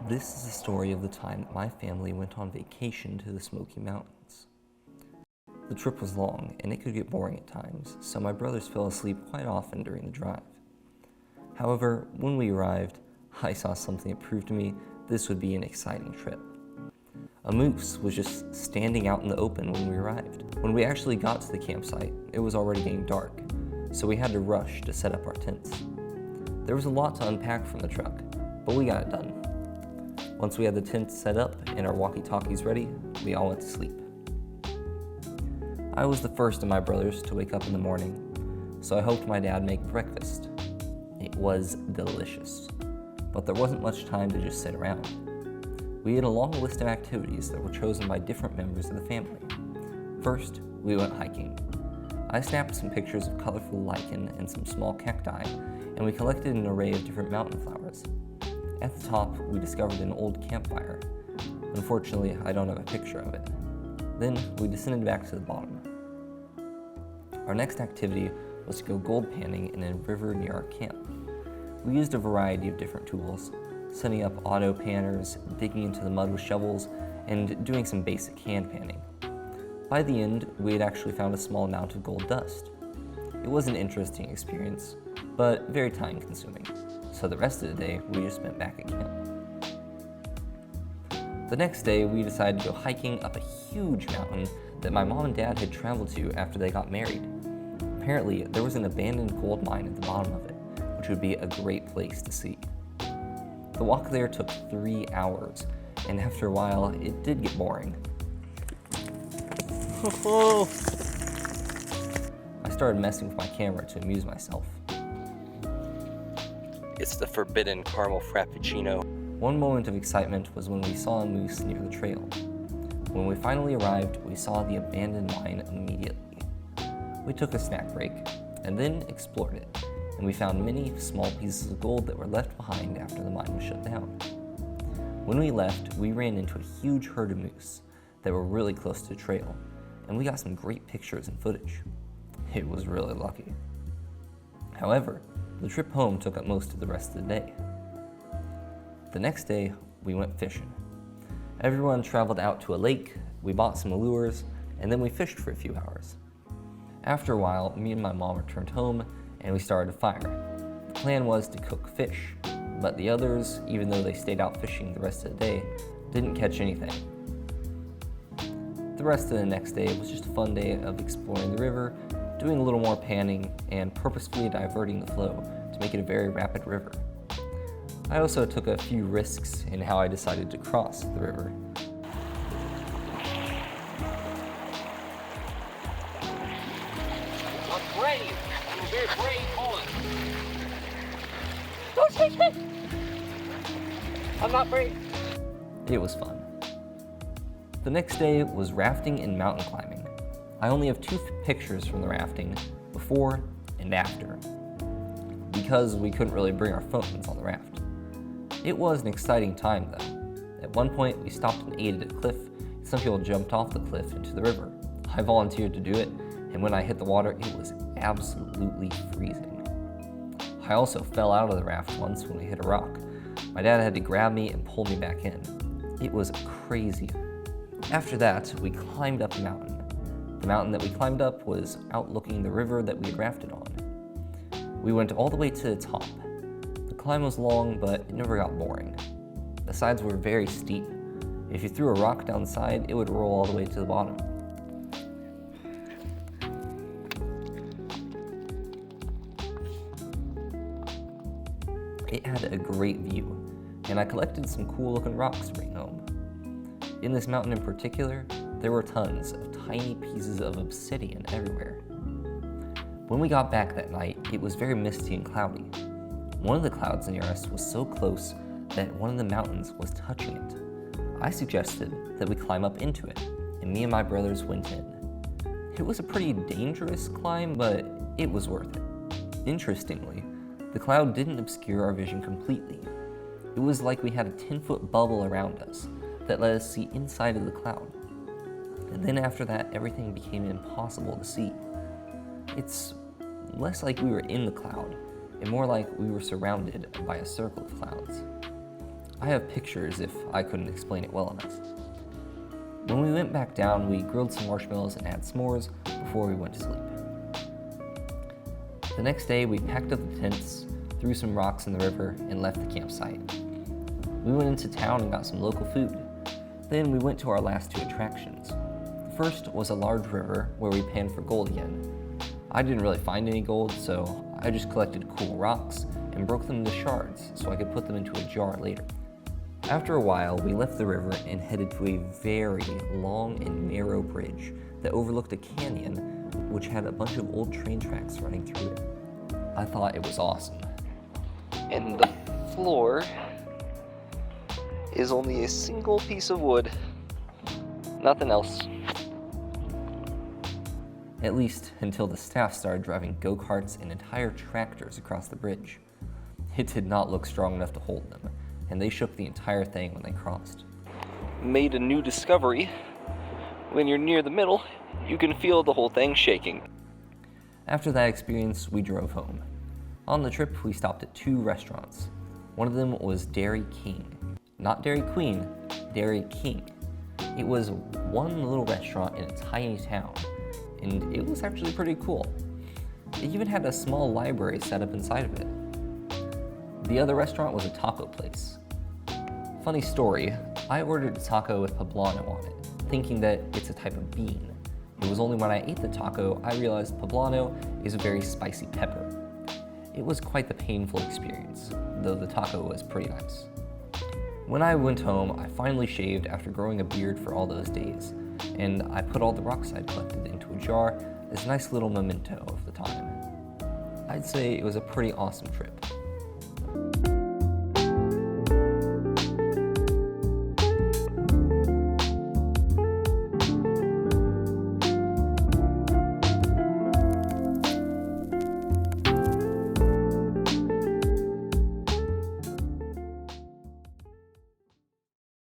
This is the story of the time that my family went on vacation to the Smoky Mountains. The trip was long, and it could get boring at times, so my brothers fell asleep quite often during the drive. However, when we arrived, I saw something that proved to me this would be an exciting trip. A moose was just standing out in the open when we arrived. When we actually got to the campsite, it was already getting dark, so we had to rush to set up our tents. There was a lot to unpack from the truck, but we got it done. Once we had the tents set up and our walkie-talkies ready, we all went to sleep. I was the first of my brothers to wake up in the morning, so I helped my dad make breakfast. It was delicious, but there wasn't much time to just sit around. We had a long list of activities that were chosen by different members of the family. First, we went hiking. I snapped some pictures of colorful lichen and some small cacti, and we collected an array of different mountain flowers. At the top, we discovered an old campfire. Unfortunately, I don't have a picture of it. Then we descended back to the bottom. Our next activity was to go gold panning in a river near our camp. We used a variety of different tools, setting up auto panners, digging into the mud with shovels, and doing some basic hand panning. By the end, we had actually found a small amount of gold dust. It was an interesting experience, but very time consuming, so the rest of the day we just spent back at camp. The next day, we decided to go hiking up a huge mountain that my mom and dad had traveled to after they got married. Apparently, there was an abandoned gold mine at the bottom of it, which would be a great place to see. The walk there took 3 hours, and after a while, it did get boring. I started messing with my camera to amuse myself. It's the forbidden caramel frappuccino. One moment of excitement was when we saw a moose near the trail. When we finally arrived, we saw the abandoned mine immediately. We took a snack break, and then explored it, and we found many small pieces of gold that were left behind after the mine was shut down. When we left, we ran into a huge herd of moose that were really close to the trail, and we got some great pictures and footage. It was really lucky. However, the trip home took up most of the rest of the day. The next day, we went fishing. Everyone traveled out to a lake, we bought some lures, and then we fished for a few hours. After a while, me and my mom returned home, and we started a fire. The plan was to cook fish, but the others, even though they stayed out fishing the rest of the day, didn't catch anything. The rest of the next day was just a fun day of exploring the river, doing a little more panning, and purposefully diverting the flow to make it a very rapid river. I also took a few risks in how I decided to cross the river. I'm brave. I'm a very brave boy. Don't take me. I'm not brave. It was fun. The next day was rafting and mountain climbing. I only have 2 pictures from the rafting, before and after, because we couldn't really bring our phones on the raft. It was an exciting time though. At one point, we stopped and ate at a cliff, and some people jumped off the cliff into the river. I volunteered to do it, and when I hit the water, it was absolutely freezing. I also fell out of the raft once when we hit a rock. My dad had to grab me and pull me back in. It was crazy. After that, we climbed up a mountain. The mountain that we climbed up was outlooking the river that we had rafted on. We went all the way to the top. The climb was long, but it never got boring. The sides were very steep. If you threw a rock down the side, it would roll all the way to the bottom. It had a great view, and I collected some cool looking rocks to bring home. In this mountain in particular, there were tons of tiny pieces of obsidian everywhere. When we got back that night, it was very misty and cloudy. One of the clouds near us was so close that one of the mountains was touching it. I suggested that we climb up into it, and me and my brothers went in. It was a pretty dangerous climb, but it was worth it. Interestingly, the cloud didn't obscure our vision completely. It was like we had a 10-foot bubble around us that let us see inside of the cloud. And then after that, everything became impossible to see. It's less like we were in the cloud, and more like we were surrounded by a circle of clouds. I have pictures if I couldn't explain it well enough. When we went back down, we grilled some marshmallows and had s'mores before we went to sleep. The next day, we packed up the tents, threw some rocks in the river, and left the campsite. We went into town and got some local food. Then we went to our last two attractions. The first was a large river where we panned for gold again. I didn't really find any gold, so I just collected cool rocks and broke them into shards so I could put them into a jar later. After a while, we left the river and headed to a very long and narrow bridge that overlooked a canyon which had a bunch of old train tracks running through it. I thought it was awesome. And the floor is only a single piece of wood. Nothing else. At least until the staff started driving go-karts and entire tractors across the bridge. It did not look strong enough to hold them, and they shook the entire thing when they crossed. Made a new discovery. When you're near the middle, you can feel the whole thing shaking. After that experience, we drove home. On the trip, we stopped at 2 restaurants. One of them was Dairy King. Not Dairy Queen, Dairy King. It was one little restaurant in a tiny town, and it was actually pretty cool. It even had a small library set up inside of it. The other restaurant was a taco place. Funny story, I ordered a taco with poblano on it, thinking that it's a type of bean. It was only when I ate the taco I realized poblano is a very spicy pepper. It was quite the painful experience, though the taco was pretty nice. When I went home, I finally shaved after growing a beard for all those days, and I put all the rocks I'd collected into a jar as a nice little memento of the time. I'd say it was a pretty awesome trip.